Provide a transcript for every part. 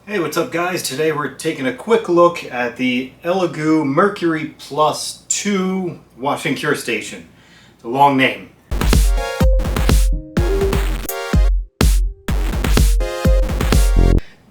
Hey, what's up guys? Today we're taking a quick look at the Elegoo Mercury Plus 2 Wash and Cure Station. It's a long name.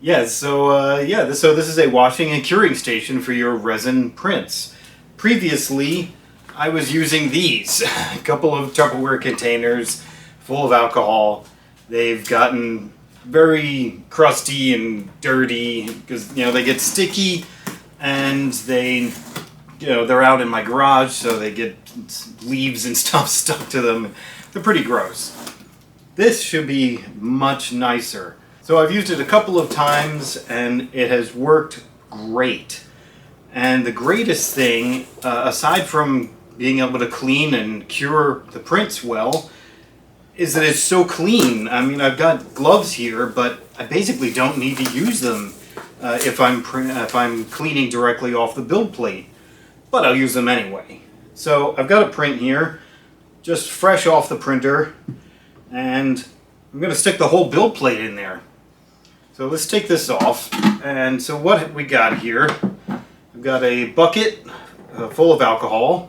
This is a washing and curing station for your resin prints. Previously, I was using these. A couple of Tupperware containers full of alcohol. They've gotten very crusty and dirty because they get sticky, and they're out in my garage, so they get leaves and stuff stuck to them. They're pretty gross. This should be much nicer. So I've used it a couple of times and it has worked great. And the greatest thing, aside from being able to clean and cure the prints well, is that it's so clean. I mean, I've got gloves here, but I basically don't need to use them if I'm cleaning directly off the build plate. But I'll use them anyway. So I've got a print here, just fresh off the printer, and I'm going to stick the whole build plate in there. So let's take this off. And so what we got here, we've got a bucket full of alcohol,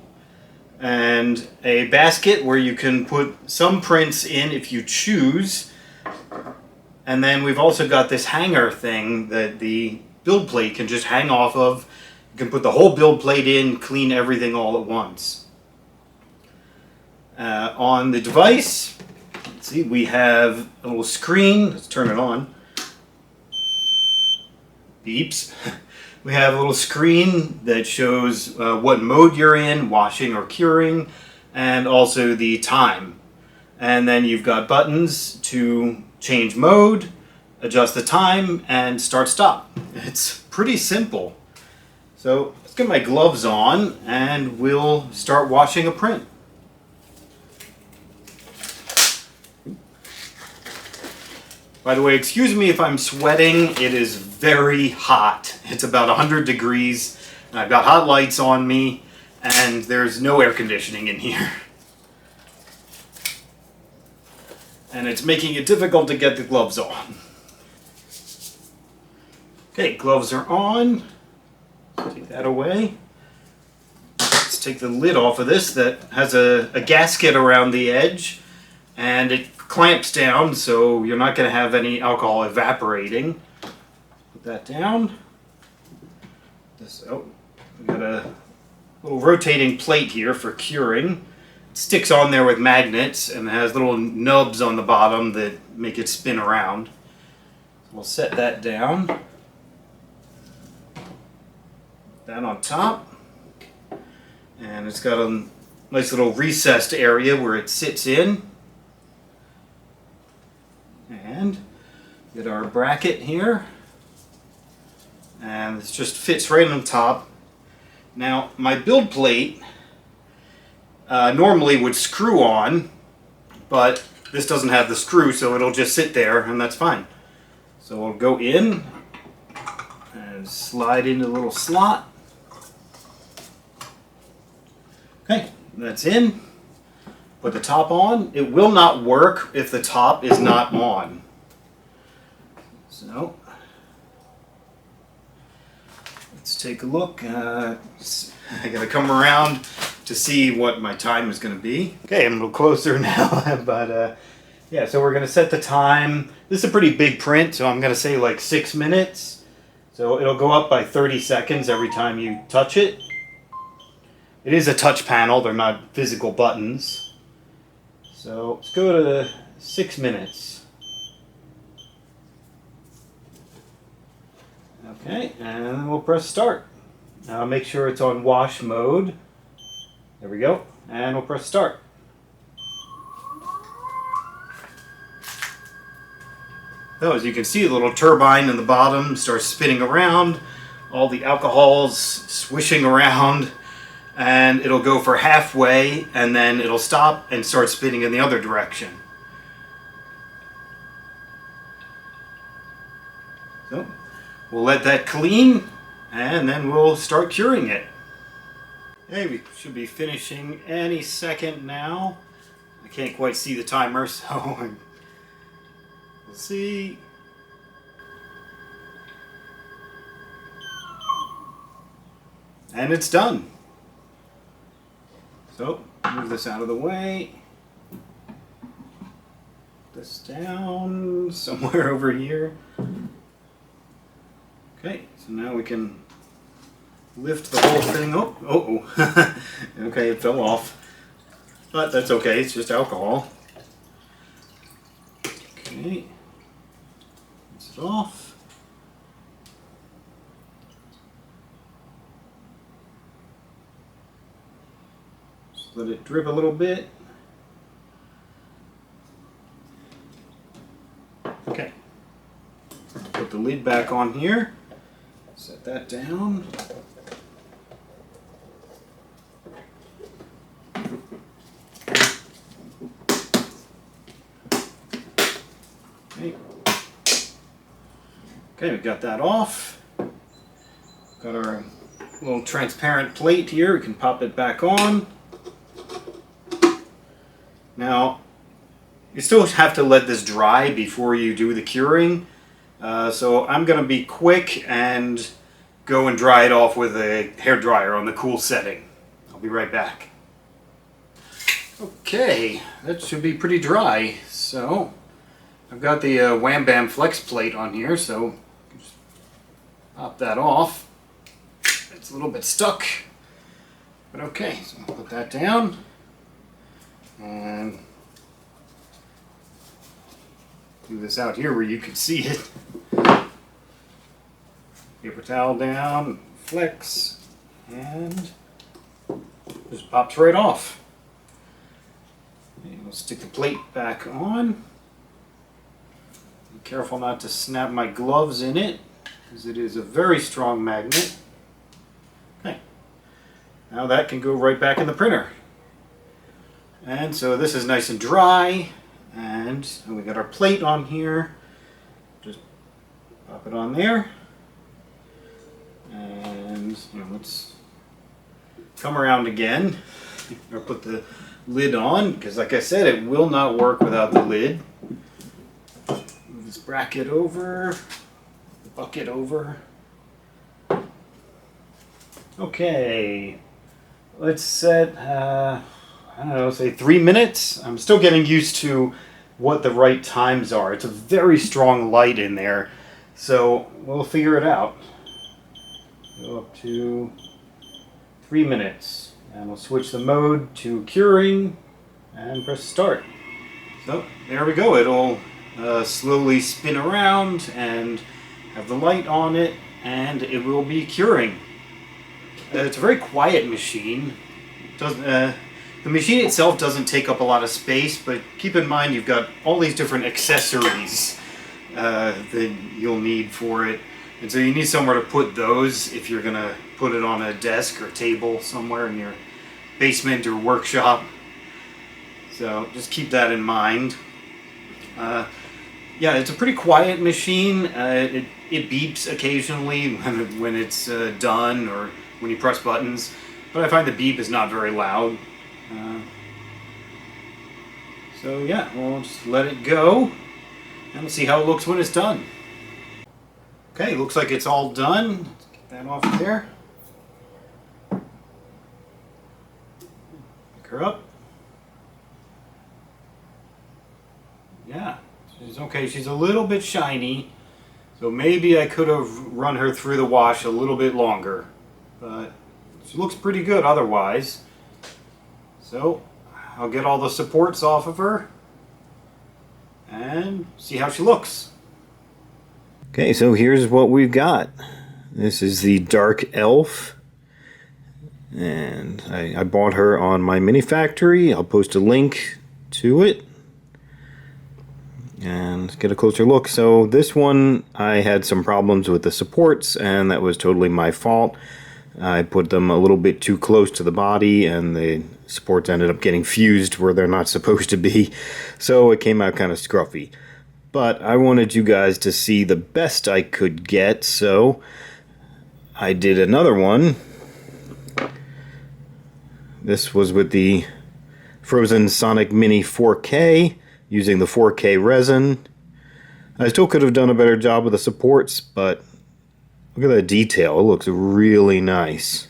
and a basket where you can put some prints in if you choose. And then we've also got this hanger thing that the build plate can just hang off of. You can put the whole build plate in, clean everything all at once. On the device, let's see, we have a little screen. Let's turn it on. Beeps. We have a little screen that shows what mode you're in, washing or curing, and also the time. And then you've got buttons to change mode, adjust the time, and start-stop. It's pretty simple. So let's get my gloves on and we'll start washing a print. By the way, excuse me if I'm sweating. It is very hot. It's about 100 degrees. And I've got hot lights on me, and there's no air conditioning in here. And it's making it difficult to get the gloves on. Okay, gloves are on. Take that away. Let's take the lid off of this that has a gasket around the edge, and it clamps down, so you're not going to have any alcohol evaporating. Put that down. We've got a little rotating plate here for curing. It sticks on there with magnets and has little nubs on the bottom that make it spin around. We'll set that down. That on top. And it's got a nice little recessed area where it sits in. And get our bracket here, and this just fits right on top. Now my build plate normally would screw on, but this doesn't have the screw, so it'll just sit there, and that's fine. So we'll go in and slide into the little slot. Okay, that's in. Put the top on. It will not work if the top is not on. So, let's take a look. I gotta come around to see what my time is gonna be. Okay, I'm a little closer now, but yeah, so we're gonna set the time. This is a pretty big print, so I'm gonna say like 6 minutes. So it'll go up by 30 seconds every time you touch it. It is a touch panel, they're not physical buttons. So let's go to 6 minutes. Okay, and then we'll press start. Now make sure it's on wash mode. There we go. And we'll press start. So as you can see, the little turbine in the bottom starts spinning around. All the alcohol's swishing around. And it'll go for halfway, and then it'll stop and start spinning in the other direction. So we'll let that clean, and then we'll start curing it. Okay, we should be finishing any second now. I can't quite see the timer, so we'll see. And it's done. So, move this out of the way. This down somewhere over here. Okay, so now we can lift the whole thing up. Oh, okay, it fell off. But that's okay, it's just alcohol. Okay, rinse it off. Just let it drip a little bit. Okay, put the lid back on here, set that down. Okay, we got that off. Got our little transparent plate here, we can pop it back on. Now, you still have to let this dry before you do the curing. So I'm going to be quick and go and dry it off with a hair dryer on the cool setting. I'll be right back. Okay, that should be pretty dry. So I've got the Wham Bam Flex plate on here, so just pop that off. It's a little bit stuck, but okay, so I'll put that down and do this out here where you can see it. Paper towel down, flex, and just pops right off. And we'll stick the plate back on. Be careful not to snap my gloves in it, because it is a very strong magnet. Okay, now that can go right back in the printer. And so this is nice and dry, and we got our plate on here. Just pop it on there, and let's come around again, or put the lid on, because like I said, it will not work without the lid. Move this bracket over, the bucket over. Okay, let's set, I don't know, say 3 minutes. I'm still getting used to what the right times are. It's a very strong light in there, so we'll figure it out. Go up to 3 minutes, and we'll switch the mode to curing and press start. So there we go. It'll slowly spin around and have the light on it, and it will be curing. It's a very quiet machine. The machine itself doesn't take up a lot of space, but keep in mind you've got all these different accessories that you'll need for it. And so you need somewhere to put those if you're going to put it on a desk or table somewhere in your basement or workshop. So just keep that in mind. Yeah, it's a pretty quiet machine. It beeps occasionally when it's done or when you press buttons, but I find the beep is not very loud. So yeah, we'll just let it go and we'll see how it looks when it's done. Okay, looks like it's all done. Let's get that off there. Pick her up. Yeah, she's okay. She's a little bit shiny, so maybe I could have run her through the wash a little bit longer, but she looks pretty good otherwise. So I'll get all the supports off of her and see how she looks. Okay, so here's what we've got. This is the Dark Elf, and I bought her on my mini factory. I'll post a link to it and let's get a closer look. So this one, I had some problems with the supports, and that was totally my fault. I put them a little bit too close to the body, and the supports ended up getting fused where they're not supposed to be, so it came out kind of scruffy. But I wanted you guys to see the best I could get, so I did another one. This was with the Phrozen Sonic Mini 4K, using the 4K resin. I still could have done a better job with the supports, but look at that detail. It looks really nice.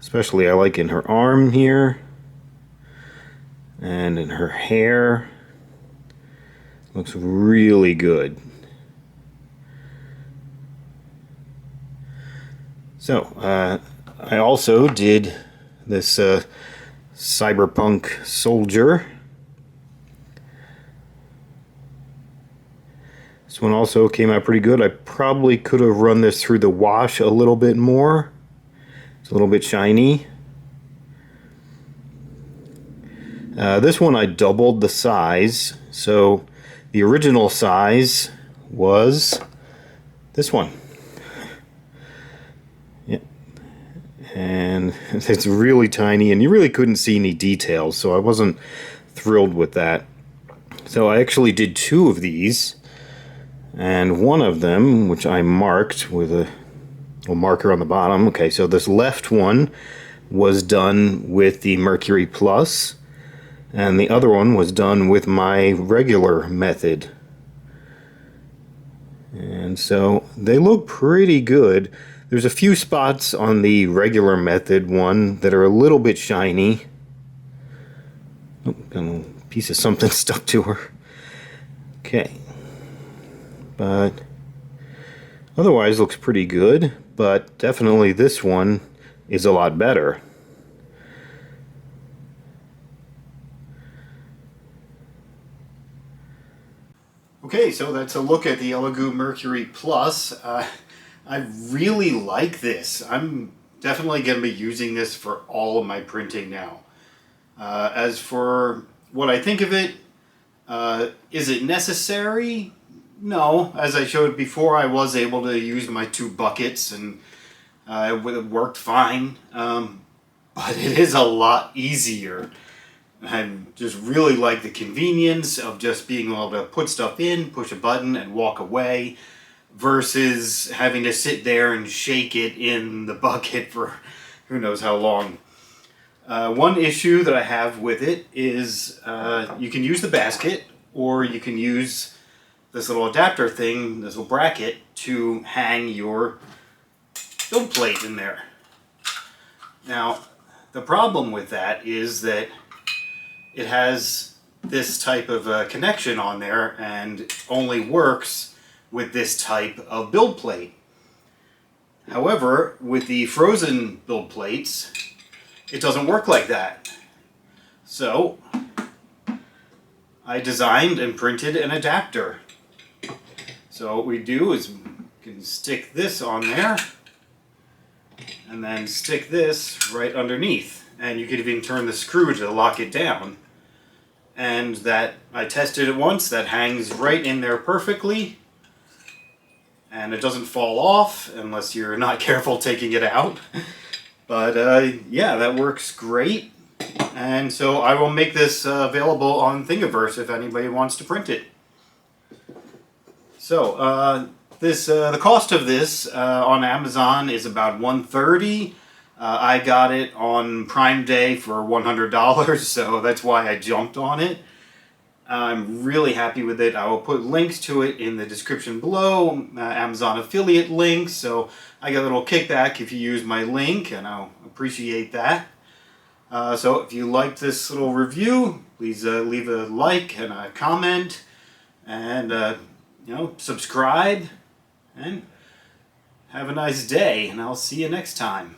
Especially I like in her arm here and in her hair. Looks really good. So I also did this Cyberpunk soldier. This one also came out pretty good. I probably could have run this through the wash a little bit more. It's a little bit shiny. This one I doubled the size. So the original size was this one. Yeah. And it's really tiny, and you really couldn't see any details, so I wasn't thrilled with that. So I actually did two of these. And one of them, which I marked with a little marker on the bottom. Okay, so this left one was done with the Mercury Plus, and the other one was done with my regular method. And so they look pretty good. There's a few spots on the regular method one that are a little bit shiny. Oh, got a little piece of something stuck to her. Okay. But otherwise looks pretty good, but definitely this one is a lot better. Okay, so that's a look at the Elegoo Mercury Plus. I really like this. I'm definitely going to be using this for all of my printing now. As for what I think of it, is it necessary? No, as I showed before, I was able to use my two buckets and it worked fine, but it is a lot easier. I just really like the convenience of just being able to put stuff in, push a button, and walk away, versus having to sit there and shake it in the bucket for who knows how long. One issue that I have with it is you can use the basket, or you can use this little adapter thing, this little bracket, to hang your build plate in there. Now, the problem with that is that it has this type of connection on there and only works with this type of build plate. However, with the Phrozen build plates, it doesn't work like that. So, I designed and printed an adapter. So what we do is we can stick this on there and then stick this right underneath. And you could even turn the screw to lock it down. And that, I tested it once, that hangs right in there perfectly. And it doesn't fall off unless you're not careful taking it out. But yeah, that works great. And so I will make this available on Thingiverse if anybody wants to print it. So the cost of this on Amazon is about $130. I got it on Prime Day for $100, so that's why I jumped on it. I'm really happy with it. I will put links to it in the description below, Amazon affiliate links, so I get a little kickback if you use my link, and I'll appreciate that. So if you liked this little review, please leave a like and a comment, and subscribe, and have a nice day, and I'll see you next time.